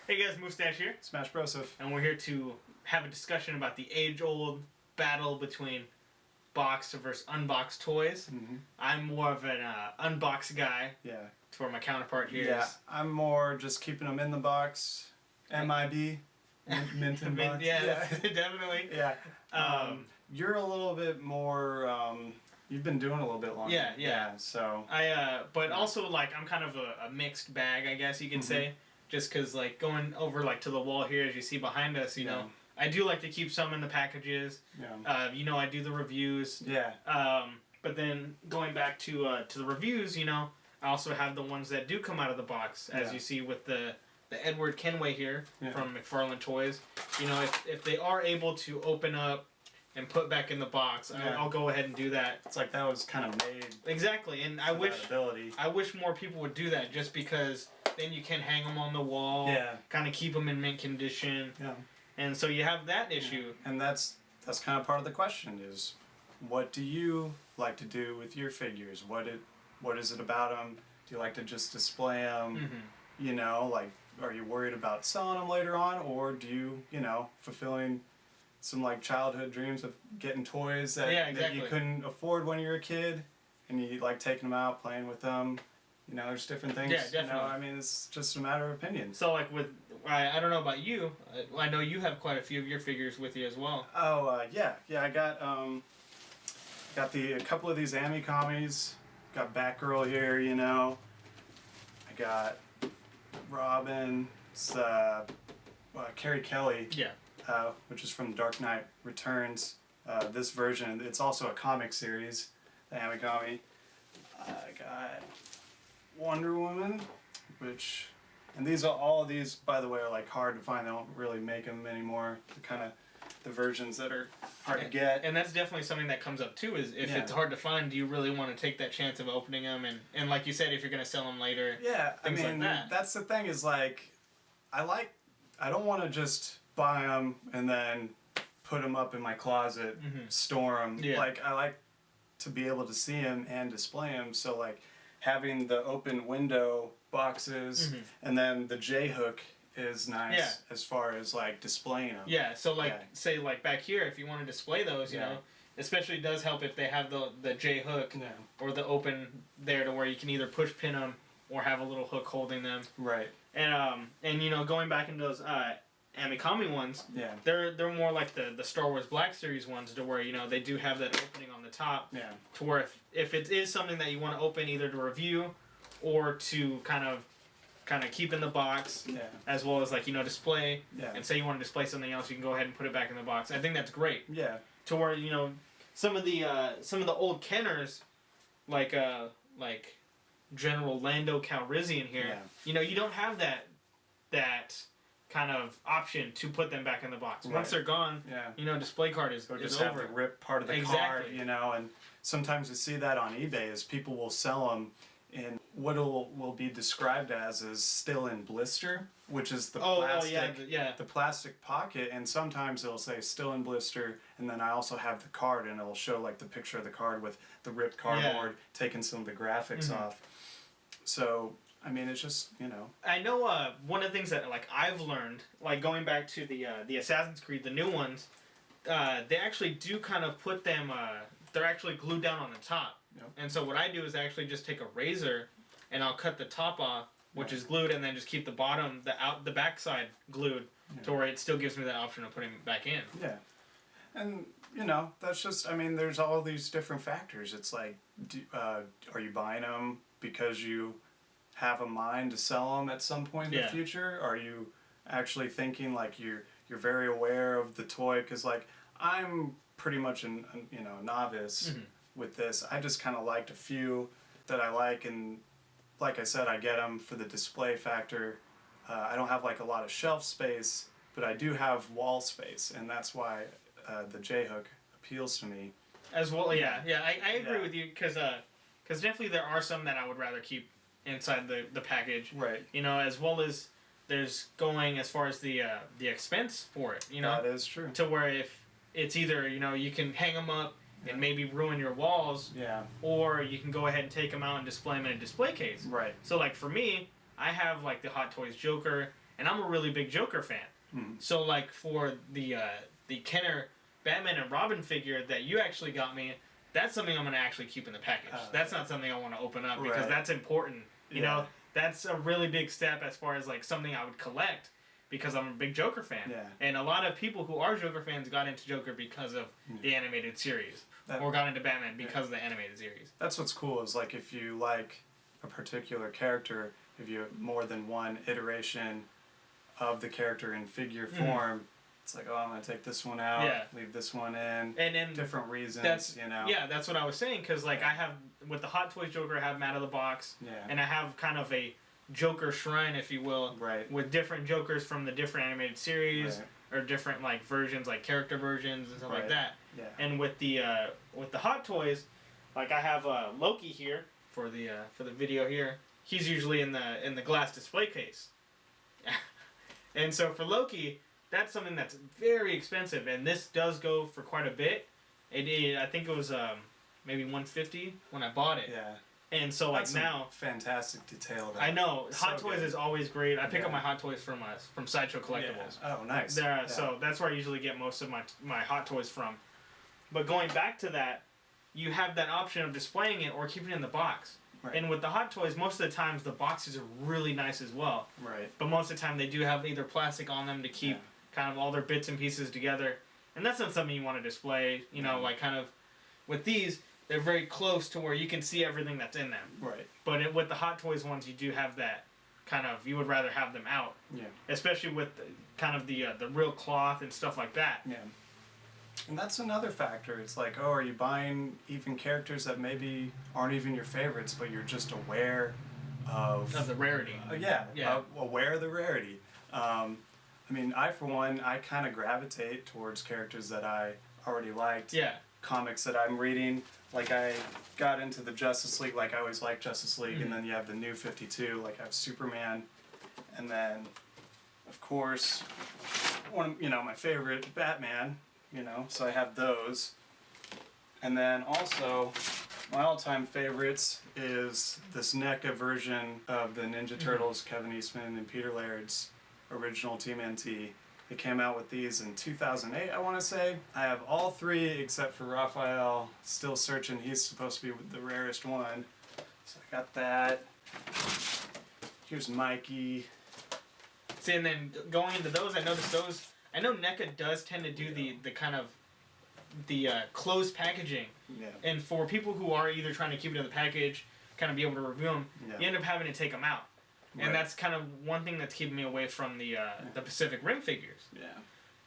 Hey guys, Moostash here, SmashBroseph. and we're here to have a discussion about the age-old battle between boxed versus unboxed toys. Mm-hmm. I'm more of an unboxed guy. Yeah. For my counterpart here. Yeah, is... I'm more just keeping them in the box. MIB. Mint in box. Yeah, definitely. Yeah. You're a little bit more. You've been doing a little bit longer. Yeah. So. But also like I'm kind of a mixed bag, I guess you could say. Just because, like, going over, like, to the wall here, as you see behind us, you know, I do like to keep some in the packages. Yeah. I do the reviews. Yeah. But then, going back to the reviews, I also have the ones that do come out of the box, as you see with the Edward Kenway here from McFarlane Toys. If they are able to open up and put back in the box, I'll go ahead and do that. It's like that was kind of made. Exactly, and I wish more people would do that, just because then you can hang them on the wall, kind of keep them in mint condition, and so you have that issue. And that's kind of part of the question is, what do you like to do with your figures? What is it about them? Do you like to just display them? Like, are you worried about selling them later on, or do you, fulfilling some like childhood dreams of getting toys that you couldn't afford when you were a kid, and you like taking them out, playing with them? There's different things. Yeah, definitely. It's just a matter of opinion. So, like, I don't know about you. I know you have quite a few of your figures with you as well. Oh, yeah. I got a couple of these Ami-Kamis. Got Batgirl here, I got Robin. It's Carrie Kelly. Yeah. Which is from The Dark Knight Returns. This version, it's also a comic series, the Ami-Kami. I got Wonder Woman, and all of these, by the way, are like hard to find. They don't really make them anymore. They're kind of the versions that are hard to get. And that's definitely something that comes up too, is if it's hard to find, do you really want to take that chance of opening them? And like you said, if you're going to sell them later, things like that. That's the thing, is like, I don't want to just buy them and then put them up in my closet, store them. Like, I like to be able to see them and display them, so like having the open window boxes and then the J-hook is nice as far as like displaying them. Yeah, so like say like back here, if you want to display those, you know, especially does help if they have the J-hook or the open there to where you can either push pin them or have a little hook holding them. Right. And going back into those Ami-Kami ones, they're more like the Star Wars Black Series ones, to where they do have that opening on the top, to where if it is something that you want to open either to review or to kind of keep in the box, as well as like display, and say you want to display something else, you can go ahead and put it back in the box. I think that's great. Yeah. To where some of the old Kenners, like General Lando Calrissian here, you don't have that kind of option to put them back in the box. Once they're gone, display card is just over. Have to rip part of the card, and sometimes you see that on eBay, is people will sell them in what will be described as is still in blister, which is the the plastic pocket, and sometimes it'll say still in blister, and then I also have the card, and it'll show like the picture of the card with the ripped cardboard, taking some of the graphics off. So it's just, I know one of the things that like I've learned, like going back to the Assassin's Creed, the new ones, they actually do kind of put them, they're actually glued down on the top. And so what I do is actually just take a razor and I'll cut the top off, which is glued, and then just keep the bottom, the back side glued, to where it still gives me that option of putting it back in. Yeah. And, that's just, there's all these different factors. It's like, are you buying them because you have a mind to sell them at some point in the future? Are you actually thinking like you're very aware of the toy? Because like I'm pretty much a novice with this. I just kind of liked a few that I like, and like I said, I get them for the display factor. I don't have like a lot of shelf space, but I do have wall space, and that's why the J-hook appeals to me. As well, I agree with you, because definitely there are some that I would rather keep inside the package, right? As well as there's going as far as the expense for it. That is true. To where if it's either you can hang them up and maybe ruin your walls, or you can go ahead and take them out and display them in a display case. Right. So like for me, I have like the Hot Toys Joker and I'm a really big Joker fan. So like for the Kenner Batman and Robin figure that you actually got me, that's something I'm going to actually keep in the package. That's not something I want to open up because that's important. You know, that's a really big step as far as like something I would collect because I'm a big Joker fan. Yeah. And a lot of people who are Joker fans got into Joker because of the animated series or got into Batman because of the animated series. That's what's cool is like if you like a particular character, if you have more than one iteration of the character in figure form, it's like, oh, I'm going to take this one out, leave this one in, and different reasons, you know. Yeah, that's what I was saying, because like I have, with the Hot Toys Joker, I have him out of the box, and I have kind of a Joker shrine, if you will, with different Jokers from the different animated series, or different like versions, like character versions and stuff like that. Yeah. And with the Hot Toys, like I have Loki here for the video here. He's usually in the glass display case, and so for Loki, that's something that's very expensive, and this does go for quite a bit. I think it was maybe $150 when I bought it. Yeah. And so like that's now, fantastic detail. I know Hot Toys is always great. I pick up my Hot Toys from Sideshow Collectibles. Yeah. Oh, nice. So that's where I usually get most of my Hot Toys from. But going back to that, you have that option of displaying it or keeping it in the box. Right. And with the Hot Toys, most of the times the boxes are really nice as well. Right. But most of the time they do have either plastic on them to keep kind of all their bits and pieces together. And that's not something you want to display, you know, like kind of with these, they're very close to where you can see everything that's in them. Right. But with the Hot Toys ones, you do have that kind of, you would rather have them out. Yeah. Especially with kind of the real cloth and stuff like that. Yeah. And that's another factor. It's like, oh, are you buying even characters that maybe aren't even your favorites, but you're just aware of the rarity. Aware of the rarity. I mean, for one, I kind of gravitate towards characters that I already liked. Yeah. Comics that I'm reading. Like, I got into the Justice League, like I always liked Justice League, and then you have the New 52, like I have Superman, and then, of course, my favorite, Batman, so I have those. And then also, my all-time favorites is this NECA version of the Ninja Turtles, Kevin Eastman and Peter Laird's original Team NT. They came out with these in 2008, I want to say. I have all three except for Raphael. Still searching. He's supposed to be the rarest one. So I got that. Here's Mikey. See, and then going into those, I noticed those. I know NECA does tend to do the kind of the closed packaging. Yeah. And for people who are either trying to keep it in the package, kind of be able to review them, you end up having to take them out. And that's kind of one thing that's keeping me away from the Pacific Rim figures. Yeah.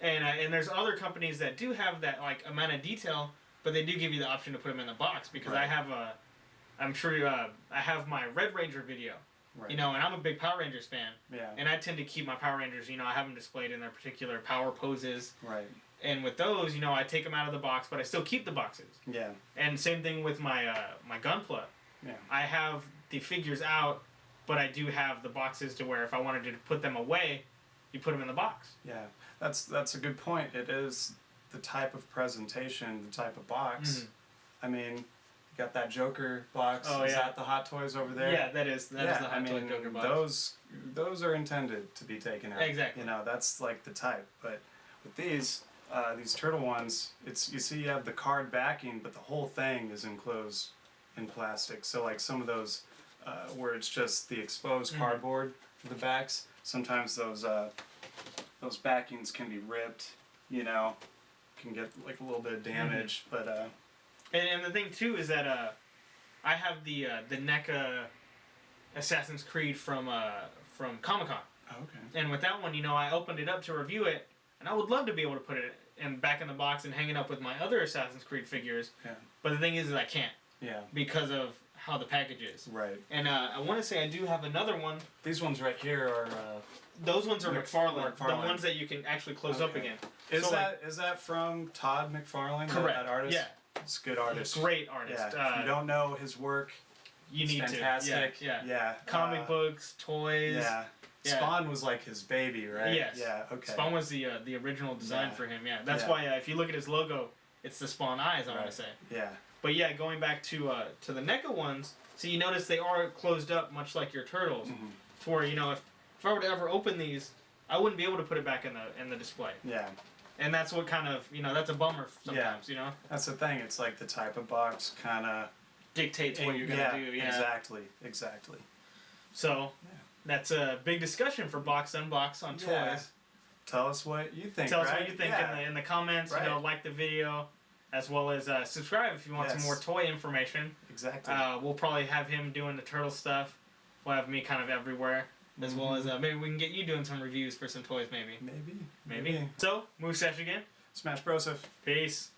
And there's other companies that do have that like amount of detail, but they do give you the option to put them in the box because I have I have my Red Ranger video. Right. And I'm a big Power Rangers fan. Yeah. And I tend to keep my Power Rangers, I have them displayed in their particular power poses. Right. And with those, I take them out of the box, but I still keep the boxes. Yeah. And same thing with my my Gunpla. Yeah. I have the figures out, but I do have the boxes to where if I wanted to put them away, you put them in the box. Yeah. That's a good point. It is the type of presentation, the type of box. Mm-hmm. I mean, you got that Joker box. Is that the Hot Toys over there? Yeah, that is the Hot Toy Joker box. Those are intended to be taken out. Exactly. That's like the type. But with these turtle ones, you see you have the card backing, but the whole thing is enclosed in plastic. So like some of those where it's just the exposed cardboard for the backs, sometimes those backings can be ripped, can get like a little bit of damage, but and the thing too is that I have the NECA Assassin's Creed from Comic-Con. Oh, okay. And with that one, I opened it up to review it, and I would love to be able to put it back in the box and hang it up with my other Assassin's Creed figures. Yeah. But the thing is I can't. Yeah. Because of how the package is. Right. And I want to say I do have another one. These ones right here are... those ones are McFarlane. The ones that you can actually close up again. Is that from Todd McFarlane? Correct. That artist? Yeah. He's a good artist. Great artist. Yeah. If you don't know his work, you need fantastic. To. Yeah. Comic books, toys. Yeah. Spawn was like his baby, right? Yes. Yeah, okay. Spawn was the original design for him, That's why if you look at his logo, it's the Spawn eyes, I want to say. Yeah. But yeah, going back to the NECA ones, so you notice they are closed up much like your Turtles. Mm-hmm. To where, if I were to ever open these, I wouldn't be able to put it back in the display. Yeah. And that's what kind of, that's a bummer sometimes, That's the thing. It's like the type of box kind of dictates what you're going to do. Yeah, exactly. So, that's a big discussion for Box Unbox on toys. Tell us what you think, Tell us what you think in the comments. Right. Like the video, as well as subscribe if you want some more toy information. Exactly. We'll probably have him doing the turtle stuff. We'll have me kind of everywhere. As well as maybe we can get you doing some reviews for some toys, maybe. Maybe. So, Moostash again. SmashBroseph. Peace.